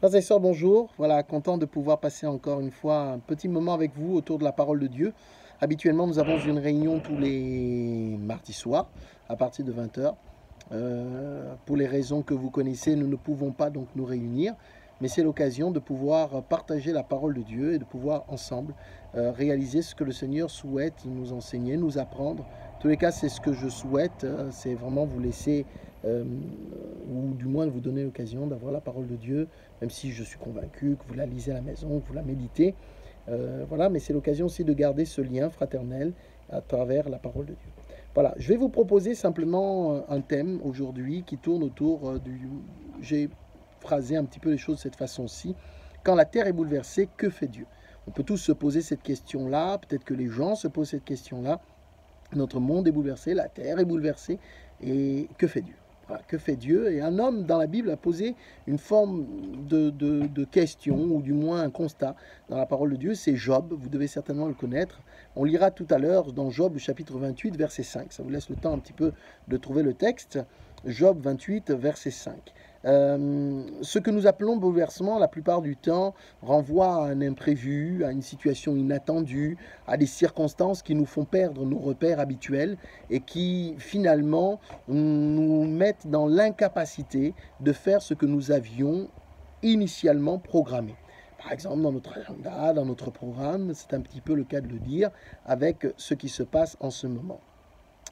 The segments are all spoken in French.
Frères et sœurs, bonjour. Voilà, content de pouvoir passer encore une fois un petit moment avec vous autour de la parole de Dieu. Habituellement, nous avons une réunion tous les mardis soirs à partir de 20 heures. Pour les raisons que vous connaissez, nous ne pouvons pas donc nous réunir, mais c'est l'occasion de pouvoir partager la parole de Dieu et de pouvoir ensemble réaliser ce que le Seigneur souhaite nous enseigner, nous apprendre. En tous les cas, c'est ce que je souhaite, c'est vraiment vous laisser, ou du moins vous donner l'occasion d'avoir la parole de Dieu, même si je suis convaincu que vous la lisez à la maison, que vous la méditez. Voilà, mais c'est l'occasion aussi de garder ce lien fraternel à travers la parole de Dieu. Voilà, je vais vous proposer simplement un thème aujourd'hui qui tourne autour du... J'ai phrasé un petit peu les choses de cette façon-ci. Quand la terre est bouleversée, que fait Dieu? On peut tous se poser cette question-là, peut-être que les gens se posent cette question-là. Notre monde est bouleversé, la terre est bouleversée, et que fait Dieu? Voilà, que fait Dieu? Et un homme dans la Bible a posé une forme de question, ou du moins un constat dans la parole de Dieu, c'est Job, vous devez certainement le connaître. On lira tout à l'heure dans Job, chapitre 28, verset 5. Ça vous laisse le temps un petit peu de trouver le texte. Job 28, verset 5. Ce que nous appelons bouleversement, la plupart du temps, renvoie à un imprévu, à une situation inattendue, à des circonstances qui nous font perdre nos repères habituels et qui, finalement, nous mettent dans l'incapacité de faire ce que nous avions initialement programmé. Par exemple, dans notre agenda, dans notre programme, c'est un petit peu le cas de le dire, avec ce qui se passe en ce moment.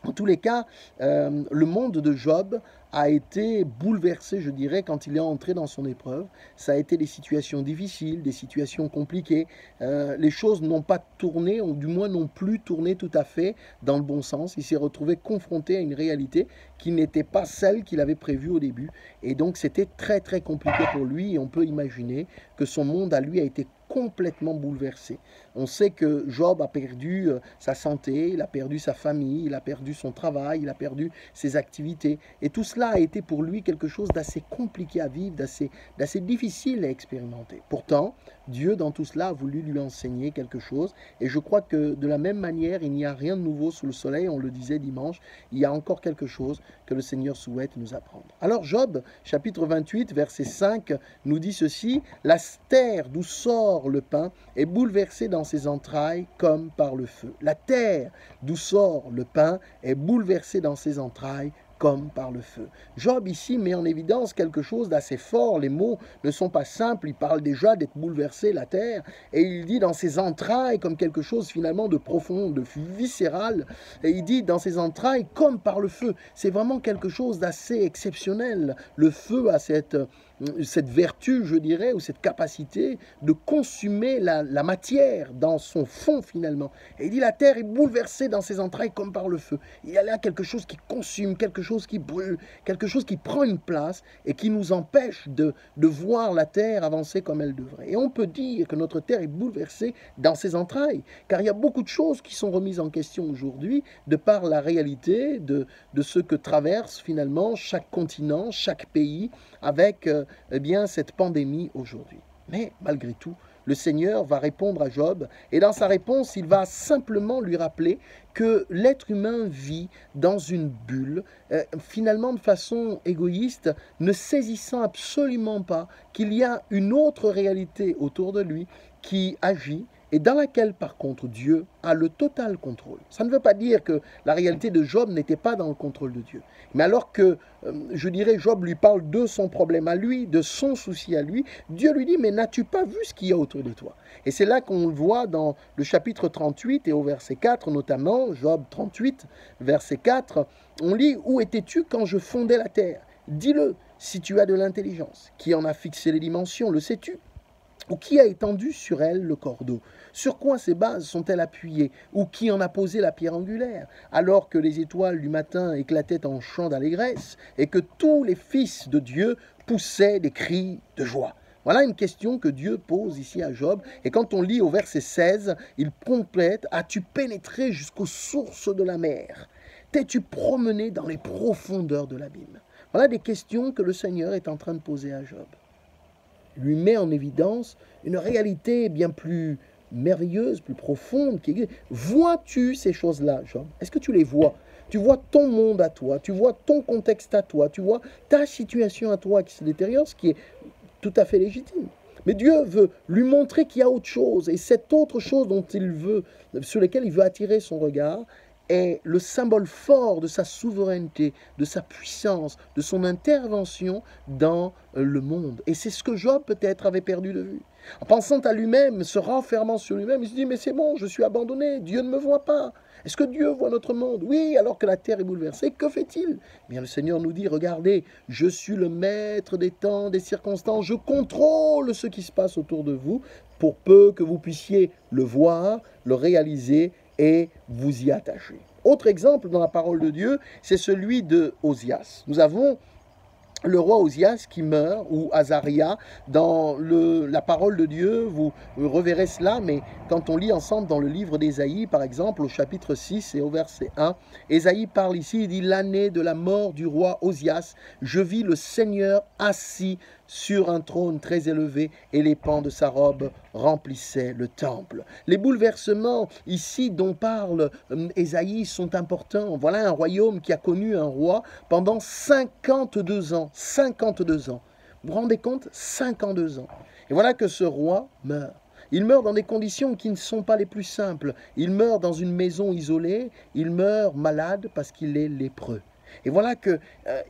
En tous les cas, le monde de Job a été bouleversé, je dirais, quand il est entré dans son épreuve. Ça a été des situations difficiles, des situations compliquées. Les choses n'ont pas tourné, ou du moins n'ont plus tourné tout à fait dans le bon sens. Il s'est retrouvé confronté à une réalité qui n'était pas celle qu'il avait prévue au début. Et donc, c'était très, très compliqué pour lui. Et on peut imaginer que son monde à lui a été complètement bouleversé. On sait que Job a perdu sa santé, il a perdu sa famille, il a perdu son travail, il a perdu ses activités. Et tout cela a été pour lui quelque chose d'assez compliqué à vivre, d'assez difficile à expérimenter. Pourtant, Dieu, dans tout cela, a voulu lui enseigner quelque chose. Et je crois que de la même manière, il n'y a rien de nouveau sous le soleil, on le disait dimanche, il y a encore quelque chose que le Seigneur souhaite nous apprendre. Alors Job, chapitre 28, verset 5, nous dit ceci: « La terre d'où sort le pain est bouleversée dans ses entrailles comme par le feu. » La terre d'où sort le pain est bouleversée dans ses entrailles comme par le feu. Job ici met en évidence quelque chose d'assez fort. Les mots ne sont pas simples, il parle déjà d'être bouleversé, la terre, et il dit dans ses entrailles comme quelque chose finalement de profond, de viscéral, et il dit dans ses entrailles comme par le feu. C'est vraiment quelque chose d'assez exceptionnel. Le feu a cette vertu, je dirais, ou cette capacité de consumer la matière dans son fond finalement. Et il dit la terre est bouleversée dans ses entrailles comme par le feu. Il y a là quelque chose qui consume, quelque chose qui brûle, quelque chose qui prend une place et qui nous empêche de voir la terre avancer comme elle devrait. Et on peut dire que notre terre est bouleversée dans ses entrailles, car il y a beaucoup de choses qui sont remises en question aujourd'hui de par la réalité de ce que traverse finalement chaque continent, chaque pays avec eh bien, cette pandémie aujourd'hui. Mais malgré tout, le Seigneur va répondre à Job, et dans sa réponse, il va simplement lui rappeler que l'être humain vit dans une bulle, finalement de façon égoïste, ne saisissant absolument pas qu'il y a une autre réalité autour de lui qui agit, et dans laquelle, par contre, Dieu a le total contrôle. Ça ne veut pas dire que la réalité de Job n'était pas dans le contrôle de Dieu. Mais alors que, je dirais, Job lui parle de son problème à lui, de son souci à lui, Dieu lui dit, mais n'as-tu pas vu ce qu'il y a autour de toi? Et c'est là qu'on le voit dans le chapitre 38 et au verset 4 notamment, Job 38, verset 4, on lit, où étais-tu quand je fondais la terre? Dis-le, si tu as de l'intelligence. Qui en a fixé les dimensions, le sais-tu? Ou qui a étendu sur elle le cordeau? Sur quoi ces bases sont-elles appuyées? Ou qui en a posé la pierre angulaire? Alors que les étoiles du matin éclataient en chants d'allégresse et que tous les fils de Dieu poussaient des cris de joie. Voilà une question que Dieu pose ici à Job. Et quand on lit au verset 16, il complète: « As-tu pénétré jusqu'aux sources de la mer? T'es-tu promené dans les profondeurs de l'abîme ?» Voilà des questions que le Seigneur est en train de poser à Job. Lui met en évidence une réalité bien plus merveilleuse, plus profonde. Vois-tu ces choses-là, Job? Est-ce que tu les vois? Tu vois ton monde à toi, tu vois ton contexte à toi, tu vois ta situation à toi qui se détériore, ce qui est tout à fait légitime. Mais Dieu veut lui montrer qu'il y a autre chose. Et cette autre chose sur laquelle il veut attirer son regard, est le symbole fort de sa souveraineté, de sa puissance, de son intervention dans le monde. Et c'est ce que Job peut-être avait perdu de vue. En pensant à lui-même, se renfermant sur lui-même, il se dit, mais c'est bon, je suis abandonné, Dieu ne me voit pas. Est-ce que Dieu voit notre monde? Oui, alors que la terre est bouleversée, que fait-il? Bien, le Seigneur nous dit, regardez, je suis le maître des temps, des circonstances, je contrôle ce qui se passe autour de vous, pour peu que vous puissiez le voir, le réaliser et vous y attacher. Autre exemple dans la parole de Dieu, c'est celui de Osias. Nous avons le roi Osias qui meurt, ou Azaria, dans la parole de Dieu, vous reverrez cela, mais quand on lit ensemble dans le livre d'Ésaïe, par exemple, au chapitre 6 et au verset 1, Ésaïe parle ici, il dit « L'année de la mort du roi Osias, je vis le Seigneur assis sur un trône très élevé, et les pans de sa robe remplissaient le temple. » Les bouleversements ici dont parle Ésaïe sont importants. Voilà un royaume qui a connu un roi pendant 52 ans. 52 ans. Vous vous rendez compte? 52 ans. Et voilà que ce roi meurt. Il meurt dans des conditions qui ne sont pas les plus simples. Il meurt dans une maison isolée. Il meurt malade parce qu'il est lépreux. Et voilà que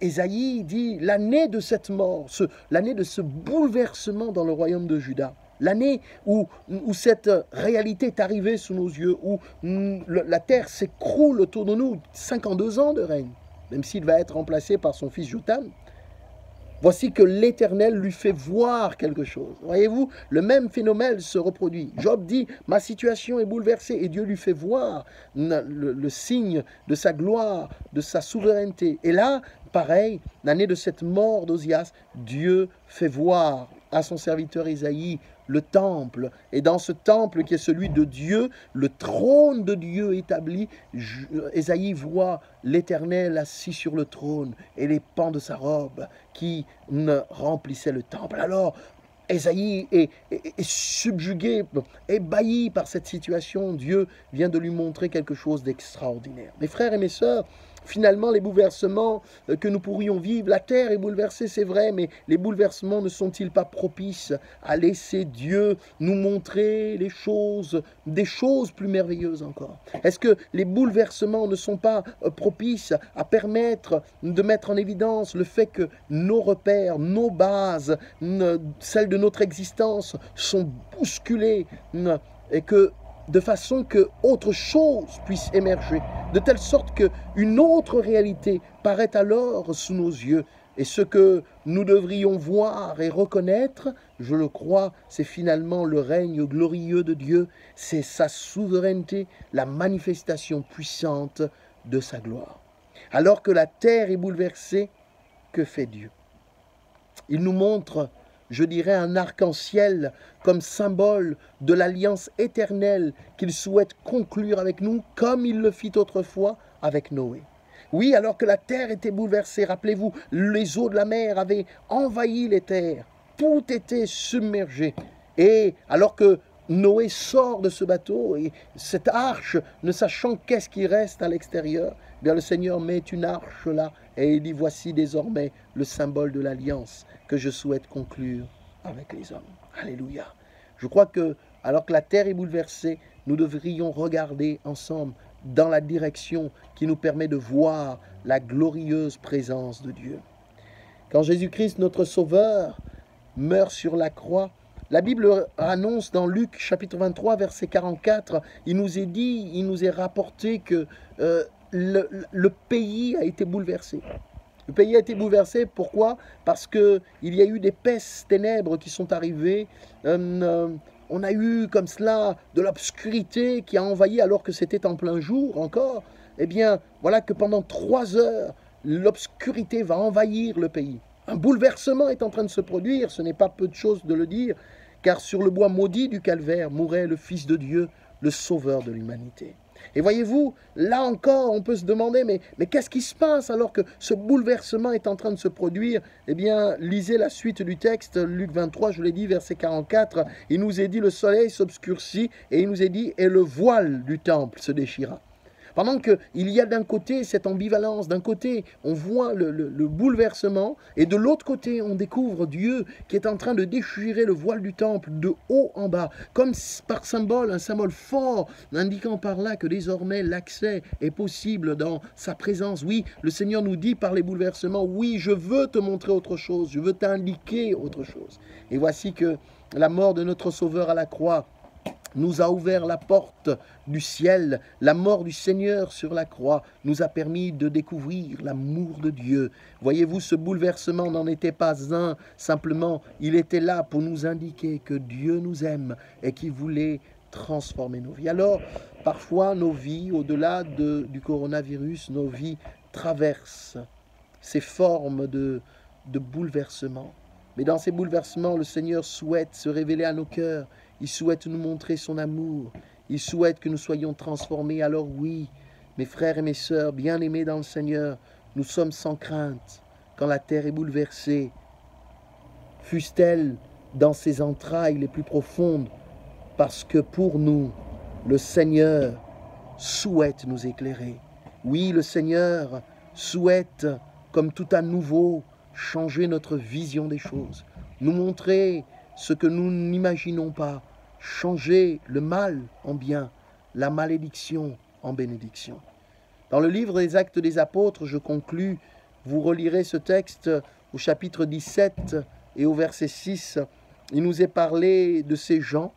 Ésaïe dit l'année de cette mort, l'année de ce bouleversement dans le royaume de Juda, l'année où cette réalité est arrivée sous nos yeux, où la terre s'écroule autour de nous, 52 ans de règne, même s'il va être remplacé par son fils Jotham. Voici que l'Éternel lui fait voir quelque chose. Voyez-vous, le même phénomène se reproduit. Job dit, ma situation est bouleversée, et Dieu lui fait voir le signe de sa gloire, de sa souveraineté. Et là, pareil, l'année de cette mort d'Osias, Dieu fait voir à son serviteur Ésaïe le temple. Et dans ce temple qui est celui de Dieu, le trône de Dieu établi, Ésaïe voit l'Éternel assis sur le trône et les pans de sa robe qui remplissaient le temple. Alors, Ésaïe est subjugué, ébahi par cette situation. Dieu vient de lui montrer quelque chose d'extraordinaire. Mes frères et mes sœurs, finalement, les bouleversements que nous pourrions vivre, la terre est bouleversée, c'est vrai, mais les bouleversements ne sont-ils pas propices à laisser Dieu nous montrer des choses plus merveilleuses encore? Est-ce que les bouleversements ne sont pas propices à permettre de mettre en évidence le fait que nos repères, nos bases, celles de notre existence sont bousculées et que de façon que autre chose puisse émerger, de telle sorte qu'une autre réalité paraît alors sous nos yeux. Et ce que nous devrions voir et reconnaître, je le crois, c'est finalement le règne glorieux de Dieu, c'est sa souveraineté, la manifestation puissante de sa gloire. Alors que la terre est bouleversée, que fait Dieu? Il nous montre, je dirais, un arc-en-ciel comme symbole de l'alliance éternelle qu'il souhaite conclure avec nous, comme il le fit autrefois avec Noé. Oui, alors que la terre était bouleversée, rappelez-vous, les eaux de la mer avaient envahi les terres, tout était submergé. Et alors que Noé sort de ce bateau, et cette arche, ne sachant qu'est-ce qui reste à l'extérieur, bien le Seigneur met une arche là, et il dit, voici désormais le symbole de l'alliance que je souhaite conclure avec les hommes. Alléluia. Je crois que, alors que la terre est bouleversée, nous devrions regarder ensemble dans la direction qui nous permet de voir la glorieuse présence de Dieu. Quand Jésus-Christ, notre Sauveur, meurt sur la croix, la Bible annonce dans Luc chapitre 23, verset 44, il nous est rapporté que le pays a été bouleversé. Le pays a été bouleversé, pourquoi? Parce qu'il y a eu des pestes ténèbres qui sont arrivées. On a eu comme cela de l'obscurité qui a envahi alors que c'était en plein jour encore. Eh bien, voilà que pendant 3 heures, l'obscurité va envahir le pays. Un bouleversement est en train de se produire, ce n'est pas peu de choses de le dire, car sur le bois maudit du calvaire mourait le Fils de Dieu, le Sauveur de l'humanité. Et voyez-vous, là encore, on peut se demander, mais qu'est-ce qui se passe alors que ce bouleversement est en train de se produire? Eh bien, lisez la suite du texte, Luc 23, je l'ai dit, verset 44. Il nous est dit, le soleil s'obscurcit, et il nous est dit, et le voile du temple se déchira. Pendant qu'il y a d'un côté cette ambivalence, d'un côté on voit le bouleversement, et de l'autre côté on découvre Dieu qui est en train de déchirer le voile du temple de haut en bas, comme par symbole, un symbole fort, indiquant par là que désormais l'accès est possible dans sa présence. Oui, le Seigneur nous dit par les bouleversements, oui, je veux te montrer autre chose, je veux t'indiquer autre chose. Et voici que la mort de notre Sauveur à la croix nous a ouvert la porte du ciel. La mort du Seigneur sur la croix nous a permis de découvrir l'amour de Dieu. Voyez-vous, ce bouleversement n'en était pas un, simplement, il était là pour nous indiquer que Dieu nous aime et qu'il voulait transformer nos vies. Alors, parfois, nos vies, au-delà du coronavirus, nos vies traversent ces formes de bouleversement. Mais dans ces bouleversements, le Seigneur souhaite se révéler à nos cœurs. Il souhaite nous montrer son amour. Il souhaite que nous soyons transformés. Alors oui, mes frères et mes sœurs, bien-aimés dans le Seigneur, nous sommes sans crainte quand la terre est bouleversée. Fût-elle dans ses entrailles les plus profondes, parce que pour nous, le Seigneur souhaite nous éclairer. Oui, le Seigneur souhaite, comme tout à nouveau, changer notre vision des choses, nous montrer ce que nous n'imaginons pas, changer le mal en bien, la malédiction en bénédiction. Dans le livre des Actes des Apôtres, je conclus, vous relirez ce texte au chapitre 17 et au verset 6, il nous est parlé de ces gens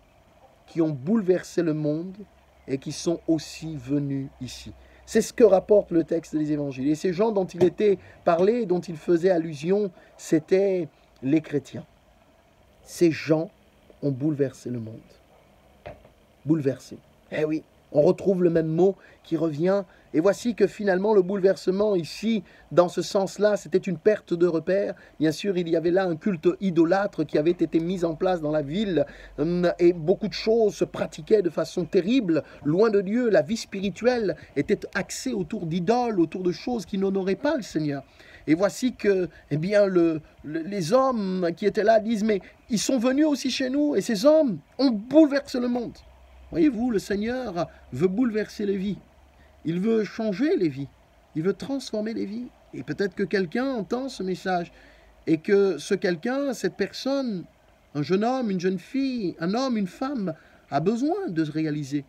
qui ont bouleversé le monde et qui sont aussi venus ici. C'est ce que rapporte le texte des évangiles. Et ces gens dont il était parlé, dont il faisait allusion, c'étaient les chrétiens. Ces gens ont bouleversé le monde. Bouleversé. Eh oui, on retrouve le même mot qui revient. Et voici que finalement le bouleversement ici, dans ce sens-là, c'était une perte de repère. Bien sûr, il y avait là un culte idolâtre qui avait été mis en place dans la ville. Et beaucoup de choses se pratiquaient de façon terrible. Loin de Dieu, la vie spirituelle était axée autour d'idoles, autour de choses qui n'honoraient pas le Seigneur. Et voici que eh bien, les hommes qui étaient là disent, mais ils sont venus aussi chez nous. Et ces hommes ont bouleversé le monde. Voyez-vous, le Seigneur veut bouleverser les vies. Il veut changer les vies. Il veut transformer les vies. Et peut-être que quelqu'un entend ce message et que ce quelqu'un, cette personne, un jeune homme, une jeune fille, un homme, une femme, a besoin de se réaliser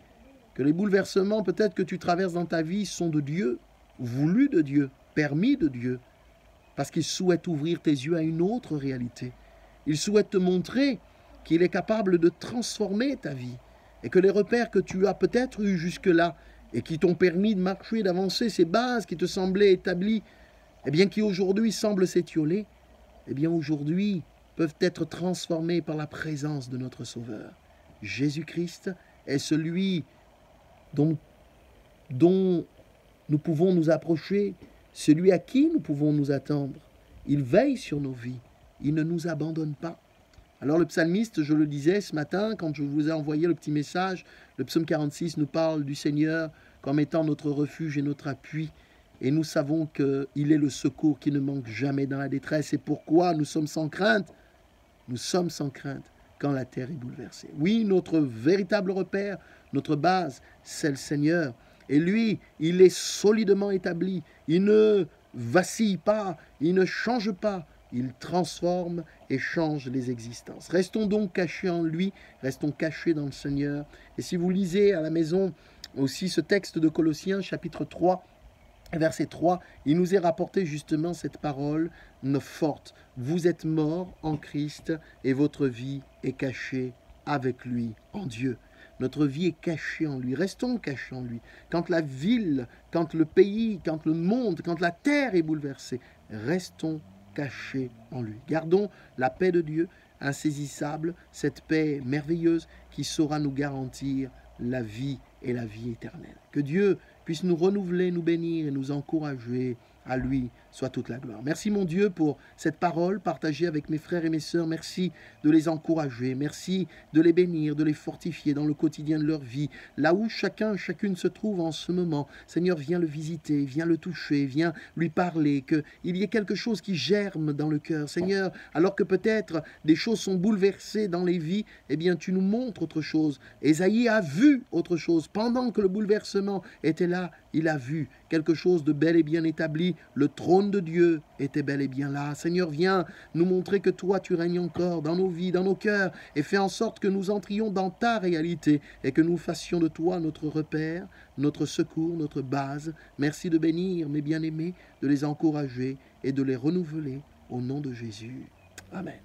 que les bouleversements peut-être que tu traverses dans ta vie sont de Dieu, voulus de Dieu, permis de Dieu, parce qu'il souhaite ouvrir tes yeux à une autre réalité. Il souhaite te montrer qu'il est capable de transformer ta vie et que les repères que tu as peut-être eus jusque-là et qui t'ont permis de marcher, d'avancer, ces bases qui te semblaient établies, eh bien qui aujourd'hui semblent s'étioler, eh bien aujourd'hui peuvent être transformées par la présence de notre Sauveur. Jésus-Christ est celui dont nous pouvons nous approcher, celui à qui nous pouvons nous attendre. Il veille sur nos vies, il ne nous abandonne pas. Alors le psalmiste, je le disais ce matin, quand je vous ai envoyé le petit message, le psaume 46 nous parle du Seigneur comme étant notre refuge et notre appui. Et nous savons qu'il est le secours qui ne manque jamais dans la détresse. Et pourquoi nous sommes sans crainte? Nous sommes sans crainte quand la terre est bouleversée. Oui, notre véritable repère, notre base, c'est le Seigneur. Et lui, il est solidement établi. Il ne vacille pas, il ne change pas. Il transforme et change les existences. Restons donc cachés en lui, restons cachés dans le Seigneur. Et si vous lisez à la maison aussi ce texte de Colossiens, chapitre 3, verset 3, il nous est rapporté justement cette parole forte. Vous êtes morts en Christ et votre vie est cachée avec lui en Dieu. Notre vie est cachée en lui. Restons cachés en lui. Quand la ville, quand le pays, quand le monde, quand la terre est bouleversée, restons cachés en lui. Gardons la paix de Dieu, insaisissable, cette paix merveilleuse qui saura nous garantir la vie et la vie éternelle. Que Dieu puisse nous renouveler, nous bénir et nous encourager. À lui soit toute la gloire. Merci mon Dieu pour cette parole partagée avec mes frères et mes sœurs. Merci de les encourager. Merci de les bénir, de les fortifier dans le quotidien de leur vie. Là où chacune se trouve en ce moment. Seigneur, viens le visiter, viens le toucher, viens lui parler. Qu'il y ait quelque chose qui germe dans le cœur. Seigneur, alors que peut-être des choses sont bouleversées dans les vies, eh bien tu nous montres autre chose. Ésaïe a vu autre chose. Pendant que le bouleversement était là, il a vu quelque chose de bel et bien établi. Le trône de Dieu était bel et bien là. Seigneur, viens nous montrer que toi, tu règnes encore dans nos vies, dans nos cœurs, et fais en sorte que nous entrions dans ta réalité et que nous fassions de toi notre repère, notre secours, notre base. Merci de bénir mes bien-aimés, de les encourager et de les renouveler au nom de Jésus. Amen.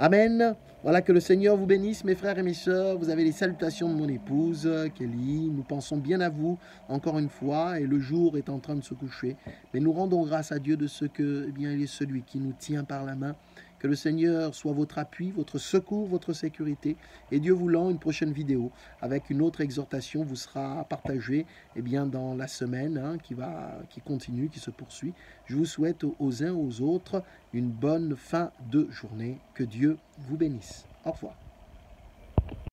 Amen. Voilà, que le Seigneur vous bénisse, mes frères et mes sœurs. Vous avez les salutations de mon épouse, Kelly. Nous pensons bien à vous, encore une fois, et le jour est en train de se coucher. Mais nous rendons grâce à Dieu de ce que, eh bien, il est celui qui nous tient par la main. Que le Seigneur soit votre appui, votre secours, votre sécurité. Et Dieu voulant, une prochaine vidéo avec une autre exhortation vous sera partagée eh bien, dans la semaine qui continue, qui se poursuit. Je vous souhaite aux uns aux autres une bonne fin de journée. Que Dieu vous bénisse. Au revoir.